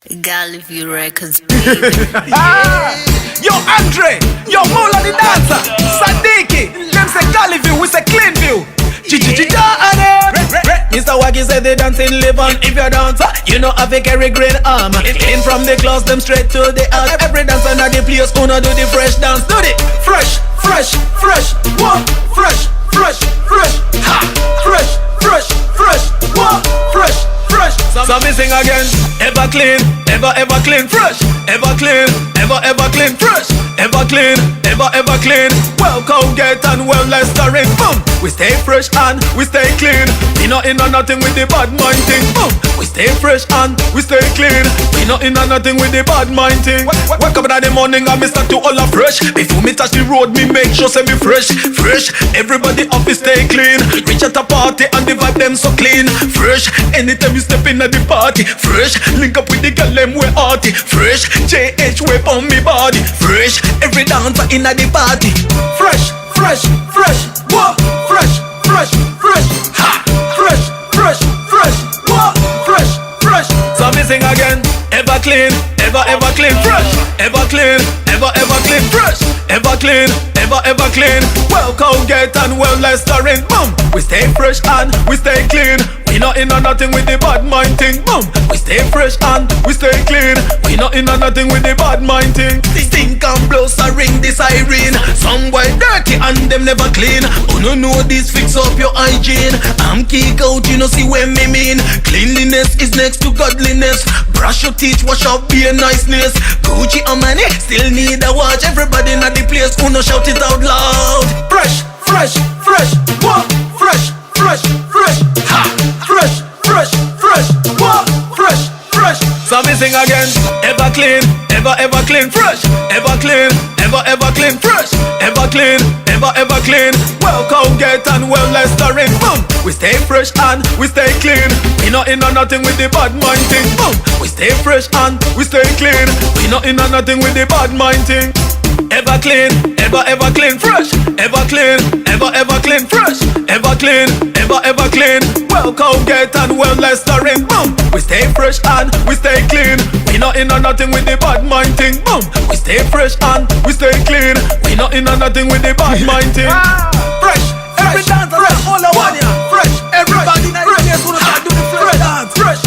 Gallivy Records, baby. Yo, Andre, yo, Mola the dancer, Sadiki, them say Gallivy, we say clean view. Mr. Waggy said they dancing live on. If you're a dancer, you know have a carry green arm. In from the class, them straight to the heart. Every dancer na the place, gonna do the fresh dance. Do the fresh, fresh, fresh, what? Fresh, fresh, fresh, ha! Fresh, fresh, fresh, what? Fresh, fresh. So me sing again. Ever clean, ever clean, fresh. Ever clean, ever clean, fresh. Ever clean, ever clean. Well, Colgate and well, Listerine. Boom, we stay fresh and we stay clean. We not in on nothing with the bad mind thing. Boom, we stay fresh and we stay clean. We not in on nothing with the bad mind thing. Wake up in the morning and me start to all fresh. Before me touch the road, me make sure say me fresh, fresh. Everybody up is stay clean. Reach at a party and the vibe them so clean. Fresh, anytime you step in at the party. Fresh, link up with the girl them we arty. Fresh, JH whip on me body. Fresh, every dancer in at the party. Fresh, fresh, fresh, what? Fresh, fresh, fresh, ha! Fresh, fresh, fresh, what? Fresh, fresh. So me sing again. Ever clean, ever clean, fresh. Ever clean, ever clean, fresh. Ever clean, ever clean. Well, Colgate and well, Listerine. Boom, we stay fresh and we stay clean. We not in on nothing with the bad mind thing. Boom, we stay fresh and we stay clean. We not in on nothing with the bad mind thing. Stink and blow, so ring the siren. Some boy dirty and them never clean. Oh no, no, this fix up your hygiene. I'm kick out, you know, see when me mean. Cleanliness is next to godliness. Brush your teeth, wash up, be a niceness. Gucci and money, still need a watch. Everybody in the place, who no shout it out loud. Fresh, fresh, fresh, what? Fresh, fresh, fresh, ha! Fresh, fresh, fresh, what? Fresh, fresh. So me sing again. Ever clean, ever clean, fresh. Ever clean, ever clean, fresh. Ever clean, ever clean. Well, Colgate and well, Listerine. Boom, we stay fresh and we stay clean. We not in on nothing with the bad mind thing. Boom, we stay fresh and we stay clean. We not in on nothing with the bad mind thing. Ever clean, ever clean, fresh. Ever clean, ever clean, fresh. Ever clean, ever clean. Well, Colgate and well, Listerine. Boom, we stay fresh and we stay clean. We not in on nothing with the bad mind thing. Boom, we stay fresh and we stay clean. We not in on nothing with the bad mind thing. Fresh, every dance, fresh, all I want ya. Fresh, everybody in the place wanna do the fresh dance. Fresh.